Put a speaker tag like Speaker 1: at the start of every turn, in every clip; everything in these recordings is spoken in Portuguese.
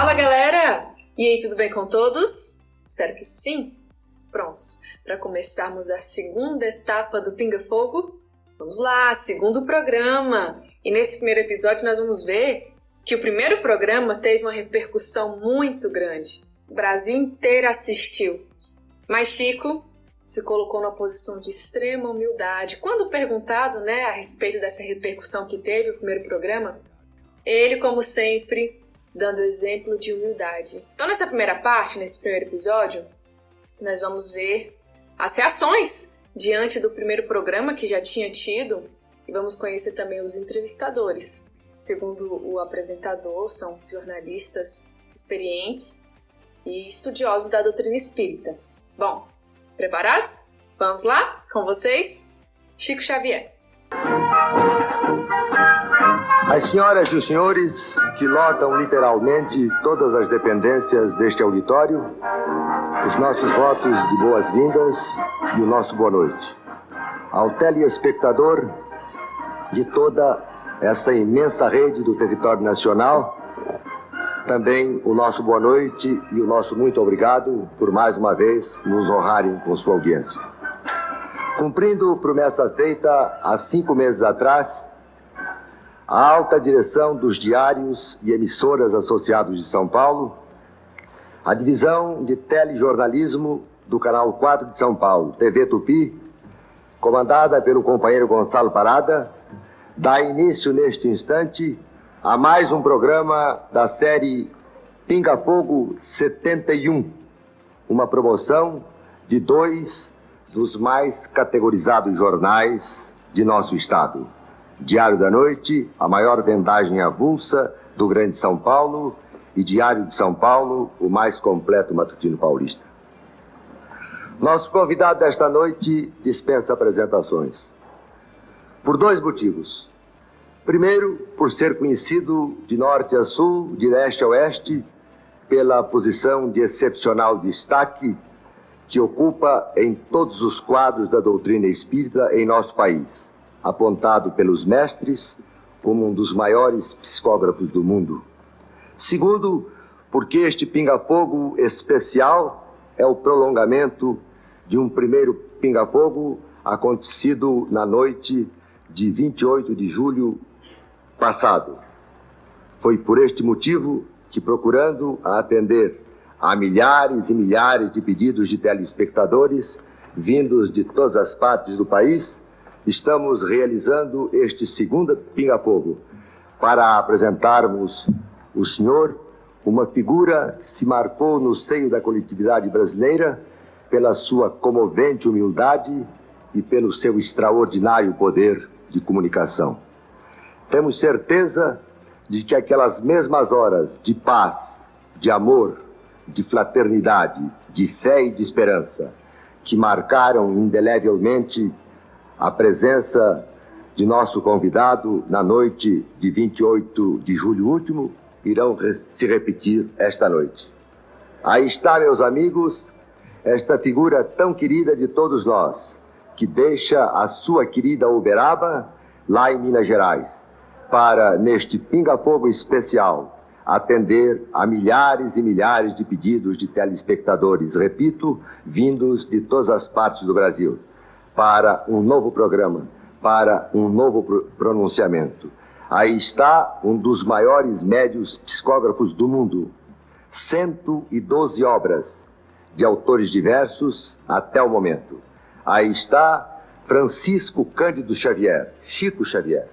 Speaker 1: Fala, galera! E aí, tudo bem com todos? Espero que sim! Prontos para começarmos a segunda etapa do Pinga Fogo? Vamos lá, segundo programa! E nesse primeiro episódio nós vamos ver que o primeiro programa teve uma repercussão muito grande. O Brasil inteiro assistiu. Mas Chico se colocou numa posição de extrema humildade. Quando perguntado, a respeito dessa repercussão que teve o primeiro programa, ele, como sempre, dando exemplo de humildade. Então, nessa primeira parte, nesse primeiro episódio, nós vamos ver as reações diante do primeiro programa que já tinha tido e vamos conhecer também os entrevistadores. Segundo o apresentador, são jornalistas experientes e estudiosos da doutrina espírita. Bom, preparados? Vamos lá? Com vocês, Chico Xavier.
Speaker 2: As senhoras e os senhores que lotam literalmente todas as dependências deste auditório, os nossos votos de boas-vindas e o nosso boa noite. Ao telespectador de toda esta imensa rede do território nacional, também o nosso boa noite e o nosso muito obrigado por mais uma vez nos honrarem com sua audiência. Cumprindo promessa feita há 5 meses atrás, a alta direção dos diários e emissoras associados de São Paulo, a divisão de telejornalismo do Canal 4 de São Paulo, TV Tupi, comandada pelo companheiro Gonçalo Parada, dá início neste instante a mais um programa da série Pinga Fogo 71, uma promoção de 2 dos mais categorizados jornais de nosso estado. Diário da Noite, a maior vendagem avulsa do Grande São Paulo, e Diário de São Paulo, o mais completo matutino paulista. Nosso convidado desta noite dispensa apresentações. Por 2 motivos. Primeiro, por ser conhecido de norte a sul, de leste a oeste, pela posição de excepcional destaque que ocupa em todos os quadros da doutrina espírita em nosso país, apontado pelos mestres como um dos maiores psicógrafos do mundo. Segundo, porque este pinga-fogo especial é o prolongamento de um primeiro pinga-fogo acontecido na noite de 28 de julho passado. Foi por este motivo que, procurando atender a milhares e milhares de pedidos de telespectadores vindos de todas as partes do país, estamos realizando este segundo pinga-fogo para apresentarmos o senhor, uma figura que se marcou no seio da coletividade brasileira pela sua comovente humildade e pelo seu extraordinário poder de comunicação. Temos certeza de que aquelas mesmas horas de paz, de amor, de fraternidade, de fé e de esperança que marcaram indelevelmente a presença de nosso convidado na noite de 28 de julho último, irão se repetir esta noite. Aí está, meus amigos, esta figura tão querida de todos nós, que deixa a sua querida Uberaba, lá em Minas Gerais, para, neste pinga-fogo especial, atender a milhares e milhares de pedidos de telespectadores, repito, vindos de todas as partes do Brasil, para um novo programa, para um novo pronunciamento. Aí está um dos maiores médios psicógrafos do mundo. 112 obras de autores diversos até o momento. Aí está Francisco Cândido Xavier, Chico Xavier.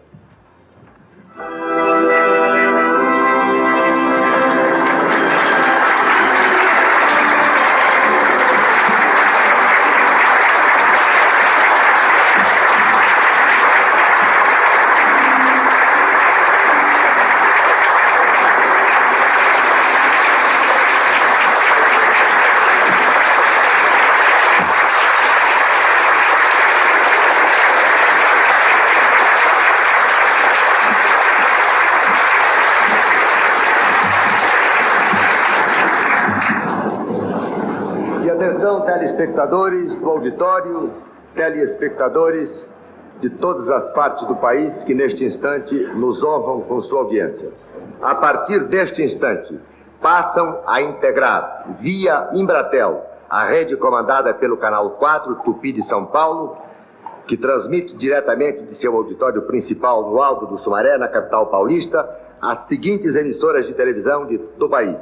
Speaker 2: Telespectadores do auditório, telespectadores de todas as partes do país que neste instante nos honram com sua audiência. A partir deste instante, passam a integrar, via Embratel, a rede comandada pelo Canal 4 Tupi de São Paulo, que transmite diretamente de seu auditório principal no Alto do Sumaré, na capital paulista, as seguintes emissoras de televisão do país: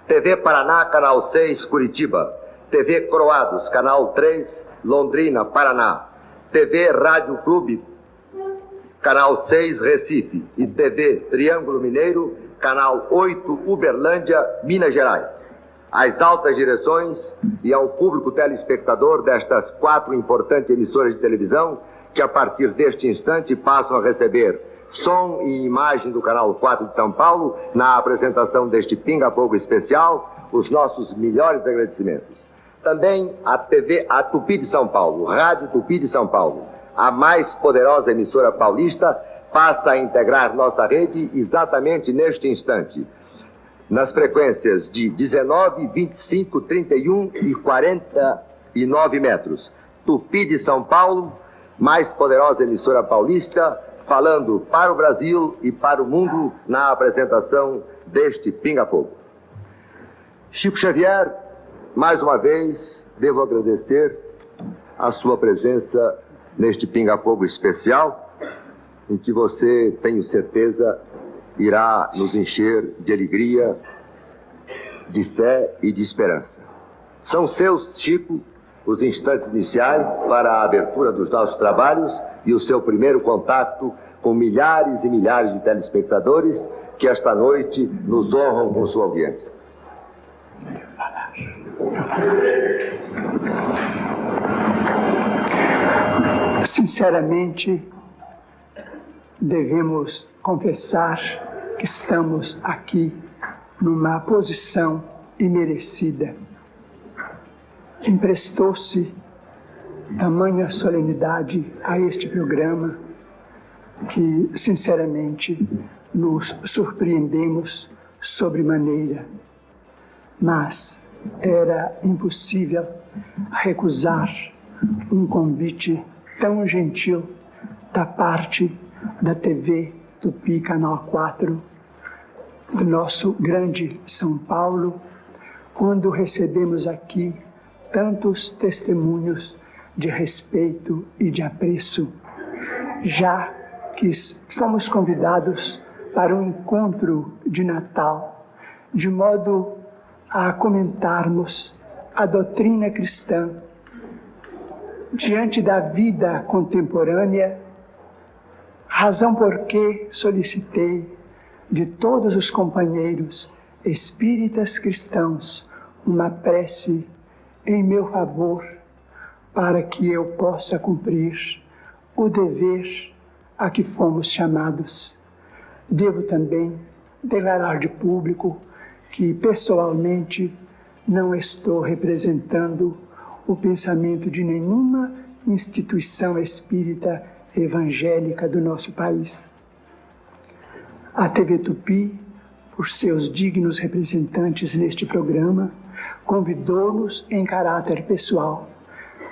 Speaker 2: TV Paraná, Canal 6, Curitiba; TV Croados, Canal 3, Londrina, Paraná; TV Rádio Clube, Canal 6, Recife; e TV Triângulo Mineiro, Canal 8, Uberlândia, Minas Gerais. Às altas direções e ao público telespectador destas 4 importantes emissoras de televisão, que a partir deste instante passam a receber som e imagem do Canal 4 de São Paulo, na apresentação deste Pinga Fogo especial, os nossos melhores agradecimentos. Também a Tupi de São Paulo, Rádio Tupi de São Paulo, a mais poderosa emissora paulista, passa a integrar nossa rede exatamente neste instante, nas frequências de 19, 25, 31 e 49 metros. Tupi de São Paulo, mais poderosa emissora paulista, falando para o Brasil e para o mundo na apresentação deste Pinga Fogo. Chico Xavier, mais uma vez, devo agradecer a sua presença neste Pinga Fogo especial, em que você, tenho certeza, irá nos encher de alegria, de fé e de esperança. São seus, Chico, os instantes iniciais para a abertura dos nossos trabalhos e o seu primeiro contato com milhares e milhares de telespectadores que esta noite nos honram com sua audiência.
Speaker 3: Sinceramente, devemos confessar que estamos aqui numa posição imerecida. Emprestou-se tamanha solenidade a este programa que, sinceramente, nos surpreendemos sobremaneira. Mas era impossível recusar um convite tão gentil da parte da TV Tupi Canal 4, do nosso grande São Paulo, quando recebemos aqui tantos testemunhos de respeito e de apreço, já que fomos convidados para um encontro de Natal, de modo a comentarmos a doutrina cristã diante da vida contemporânea, razão por que solicitei de todos os companheiros espíritas cristãos uma prece em meu favor, para que eu possa cumprir o dever a que fomos chamados. Devo também declarar de público que, pessoalmente, não estou representando o pensamento de nenhuma instituição espírita evangélica do nosso país. A TV Tupi, por seus dignos representantes neste programa, convidou-nos em caráter pessoal,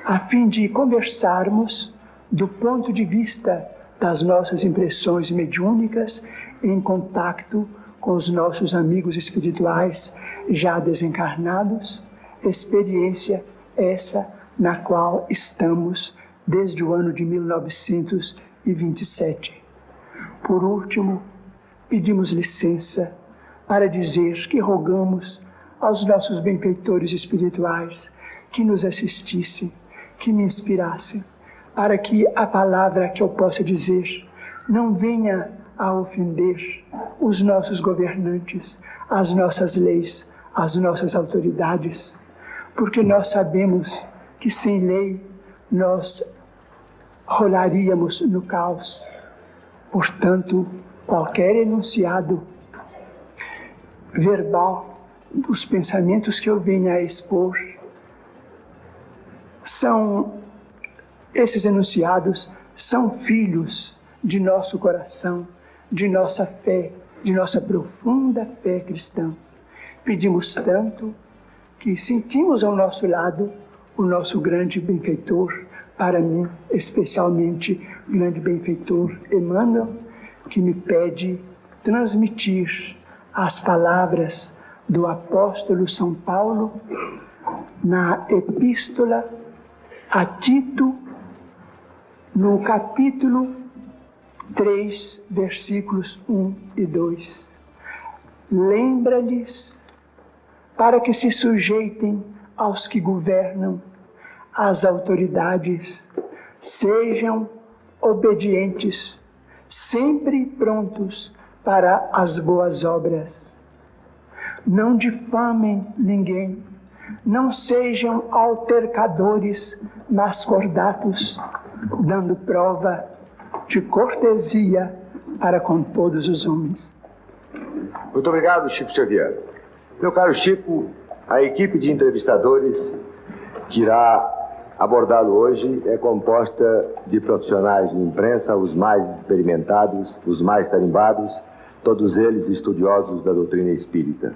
Speaker 3: a fim de conversarmos do ponto de vista das nossas impressões mediúnicas em contato com os nossos amigos espirituais já desencarnados, experiência essa na qual estamos desde o ano de 1927. Por último, pedimos licença para dizer que rogamos aos nossos benfeitores espirituais que nos assistissem, que me inspirassem, para que a palavra que eu possa dizer não venha a ofender os nossos governantes, as nossas leis, as nossas autoridades, porque nós sabemos que sem lei nós rolaríamos no caos. Portanto, qualquer enunciado verbal dos pensamentos que eu venha a expor, esses enunciados são filhos de nosso coração, de nossa fé, de nossa profunda fé cristã. Pedimos tanto que sentimos ao nosso lado o nosso grande benfeitor, para mim, especialmente, o grande benfeitor Emmanuel, que me pede transmitir as palavras do apóstolo São Paulo na Epístola a Tito, no capítulo 3, versículos 1 e 2. Lembra-lhes para que se sujeitem aos que governam, às autoridades, sejam obedientes, sempre prontos para as boas obras. Não difamem ninguém, não sejam altercadores, mas cordatos, dando prova de cortesia para com todos os homens.
Speaker 2: Muito obrigado, Chico Xavier. Meu caro Chico, a equipe de entrevistadores que irá abordá-lo hoje é composta de profissionais de imprensa, os mais experimentados, os mais tarimbados, todos eles estudiosos da doutrina espírita.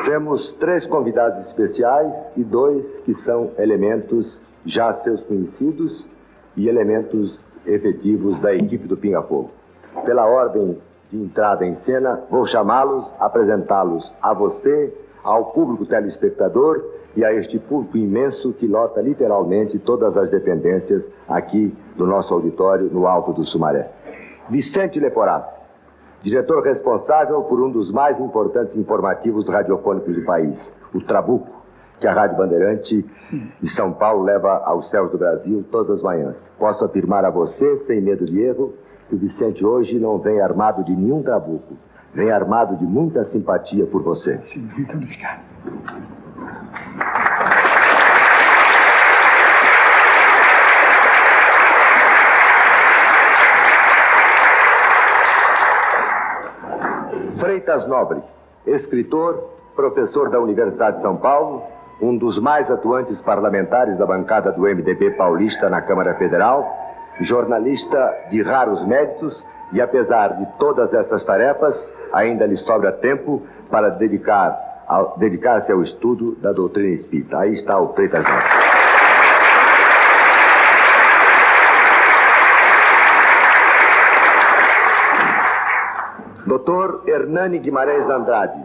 Speaker 2: Temos 3 convidados especiais e 2 que são elementos já seus conhecidos e elementos efetivos da equipe do Pinga Fogo. Pela ordem de entrada em cena, vou chamá-los, apresentá-los a você, ao público telespectador e a este público imenso que lota literalmente todas as dependências aqui do nosso auditório no Alto do Sumaré. Vicente Leporassi, diretor responsável por um dos mais importantes informativos radiofônicos do país, o Trabuco, que a Rádio Bandeirante de São Paulo leva aos céus do Brasil todas as manhãs. Posso afirmar a você, sem medo de erro, que o Vicente hoje não vem armado de nenhum trabuco, vem armado de muita simpatia por você.
Speaker 3: Sim, muito obrigado.
Speaker 2: Freitas Nobre, escritor, professor da Universidade de São Paulo, um dos mais atuantes parlamentares da bancada do MDB paulista na Câmara Federal, jornalista de raros méritos e, apesar de todas essas tarefas, ainda lhe sobra tempo para dedicar-se ao estudo da doutrina espírita. Aí está o Freitas Nobre. Dr. Hernani Guimarães Andrade,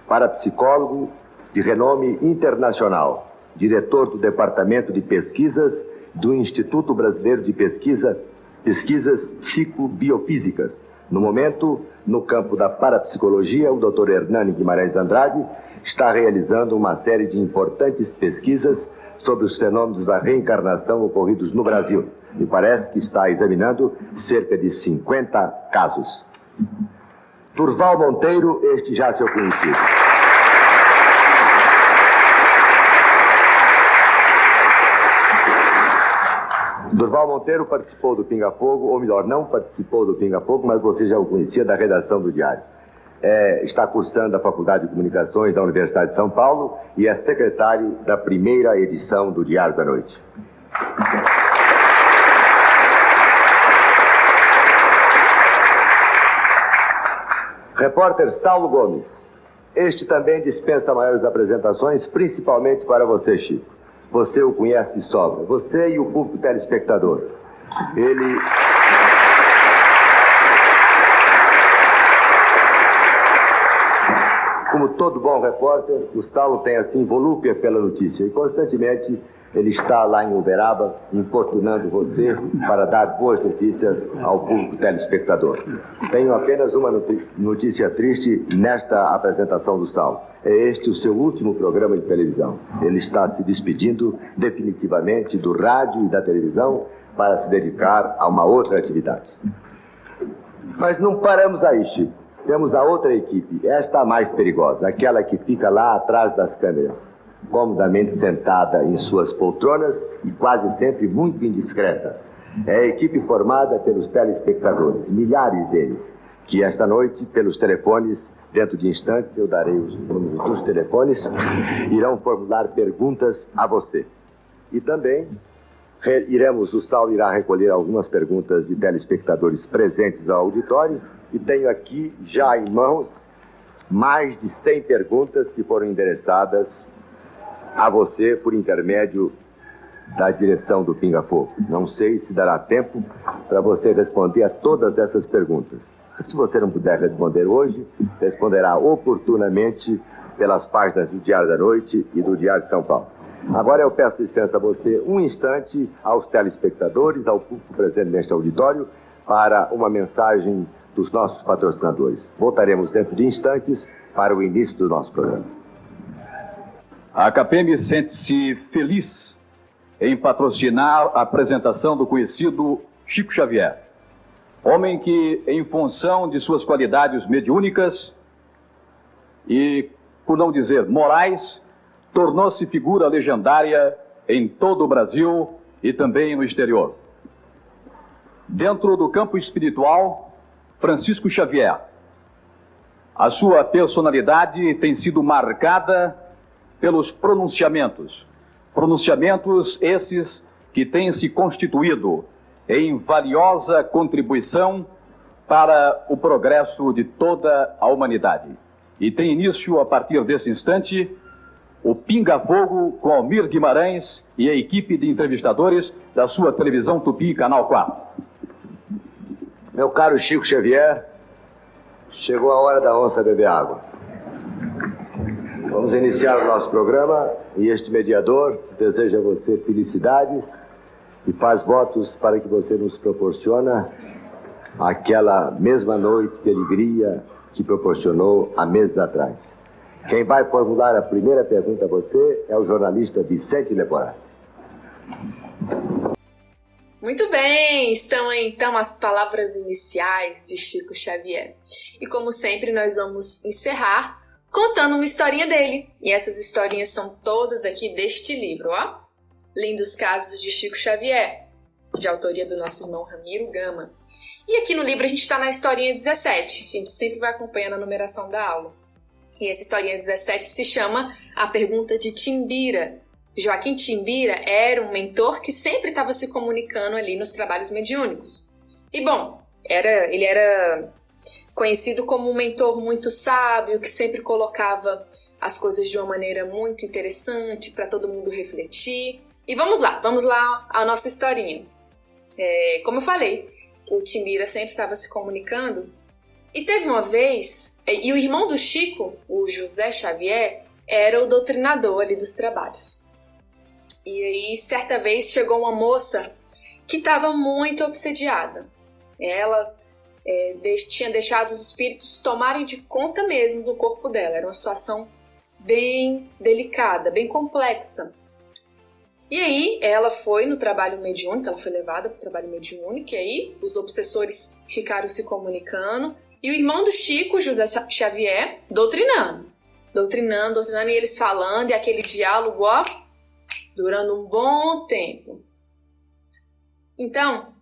Speaker 2: parapsicólogo de renome internacional, diretor do Departamento de Pesquisas do Instituto Brasileiro de Pesquisas Psicobiofísicas. No momento, no campo da parapsicologia, o Dr. Hernani Guimarães Andrade está realizando uma série de importantes pesquisas sobre os fenômenos da reencarnação ocorridos no Brasil. Me parece que está examinando cerca de 50 casos. Durval Monteiro, este já seu conhecido. Durval Monteiro participou do Pinga Fogo, ou melhor, não participou do Pinga Fogo, mas você já o conhecia da redação do Diário. Está cursando a Faculdade de Comunicações da Universidade de São Paulo e é secretário da primeira edição do Diário da Noite. Repórter Saulo Gomes. Este também dispensa maiores apresentações, principalmente para você, Chico. Você o conhece de sobra. Você e o público telespectador. Ele... Como todo bom repórter, o Saulo tem assim volúpia pela notícia e constantemente ele está lá em Uberaba importunando você para dar boas notícias ao público telespectador. Tenho apenas uma notícia triste nesta apresentação do Saulo. É este o seu último programa de televisão. Ele está se despedindo definitivamente do rádio e da televisão para se dedicar a uma outra atividade. Mas não paramos aí, Chico. Temos a outra equipe, esta a mais perigosa, aquela que fica lá atrás das câmeras, comodamente sentada em suas poltronas e quase sempre muito indiscreta. É a equipe formada pelos telespectadores, milhares deles, que esta noite, pelos telefones, dentro de instantes eu darei os números dos telefones, irão formular perguntas a você. E também o Saulo irá recolher algumas perguntas de telespectadores presentes ao auditório e tenho aqui já em mãos mais de 100 perguntas que foram endereçadas a você por intermédio da direção do Pinga Fogo. Não sei se dará tempo para você responder a todas essas perguntas. Se você não puder responder hoje, responderá oportunamente pelas páginas do Diário da Noite e do Diário de São Paulo. Agora eu peço licença a você um instante, aos telespectadores, ao público presente neste auditório, para uma mensagem dos nossos patrocinadores. Voltaremos dentro de instantes para o início do nosso programa.
Speaker 4: A CAPEM sente-se feliz em patrocinar a apresentação do conhecido Chico Xavier, homem que, em função de suas qualidades mediúnicas e, por não dizer morais, tornou-se figura legendária em todo o Brasil e também no exterior. Dentro do campo espiritual, Francisco Xavier, a sua personalidade tem sido marcada pelos pronunciamentos esses que têm se constituído em valiosa contribuição para o progresso de toda a humanidade. E tem início, a partir desse instante, o Pinga Fogo com Almir Guimarães e a equipe de entrevistadores da sua televisão Tupi, Canal 4.
Speaker 2: Meu caro Chico Xavier, chegou a hora da onça beber água. Vamos iniciar o nosso programa e este mediador deseja a você felicidades e faz votos para que você nos proporciona aquela mesma noite de alegria que proporcionou há meses atrás. Quem vai formular a primeira pergunta a você é o jornalista Vicente Leporassi.
Speaker 1: Muito bem, estão aí então as palavras iniciais de Chico Xavier. E como sempre, nós vamos encerrar contando uma historinha dele. E essas historinhas são todas aqui deste livro, ó. Lindos Casos de Chico Xavier, de autoria do nosso irmão Ramiro Gama. E aqui no livro a gente está na historinha 17, a gente sempre vai acompanhando a numeração da aula. E essa historinha 17 se chama A Pergunta de Timbira. Joaquim Timbira era um mentor que sempre estava se comunicando ali nos trabalhos mediúnicos. E bom, ele era conhecido como um mentor muito sábio, que sempre colocava as coisas de uma maneira muito interessante para todo mundo refletir. E vamos lá à nossa historinha. Como eu falei, o Timbira sempre estava se comunicando. E teve uma vez, e o irmão do Chico, o José Xavier, era o doutrinador ali dos trabalhos. E aí, certa vez, chegou uma moça que estava muito obsediada. Ela tinha deixado os espíritos tomarem de conta mesmo do corpo dela. Era uma situação bem delicada, bem complexa. E aí, ela foi no trabalho mediúnico, ela foi levada para o trabalho mediúnico, e aí os obsessores ficaram se comunicando, e o irmão do Chico, José Xavier, doutrinando, e eles falando, e aquele diálogo, ó, durando um bom tempo. Então,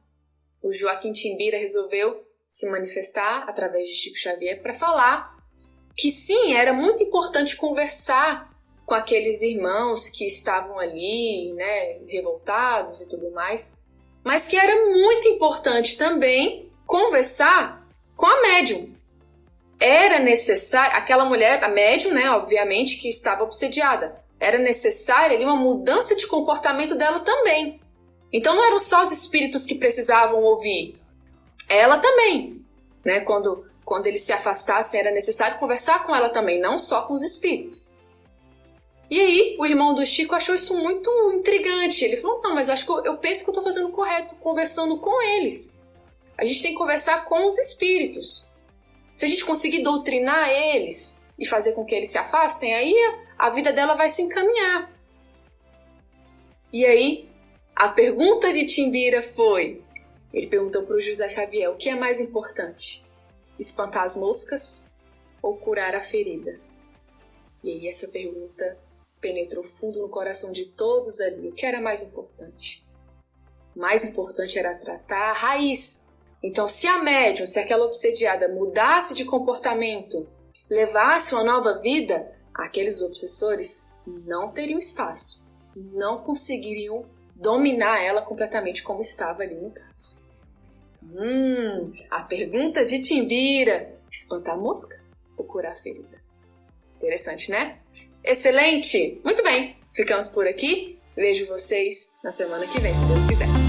Speaker 1: o Joaquim Timbira resolveu se manifestar através de Chico Xavier para falar que sim, era muito importante conversar com aqueles irmãos que estavam ali, né, revoltados e tudo mais, mas que era muito importante também conversar com a médium. Era necessário, aquela mulher, a médium, né, obviamente, que estava obsediada, era necessária ali uma mudança de comportamento dela também. Então não eram só os espíritos que precisavam ouvir, ela também, né? Quando eles se afastassem, era necessário conversar com ela também, não só com os espíritos. E aí, o irmão do Chico achou isso muito intrigante. Ele falou, não, mas eu penso que eu estou fazendo correto, conversando com eles. A gente tem que conversar com os espíritos. Se a gente conseguir doutrinar eles e fazer com que eles se afastem, aí a vida dela vai se encaminhar. E aí, a pergunta de Timbira foi, ele perguntou para o José Xavier, o que é mais importante? Espantar as moscas ou curar a ferida? E aí essa pergunta penetrou fundo no coração de todos ali. O que era mais importante? Mais importante era tratar a raiz. Então, se a médium, se aquela obsediada mudasse de comportamento, levasse uma nova vida, aqueles obsessores não teriam espaço, não conseguiriam dominar ela completamente como estava ali no caso. A pergunta de Timbira, espantar a mosca ou curar a ferida? Interessante, né? Excelente! Muito bem, ficamos por aqui. Vejo vocês na semana que vem, se Deus quiser.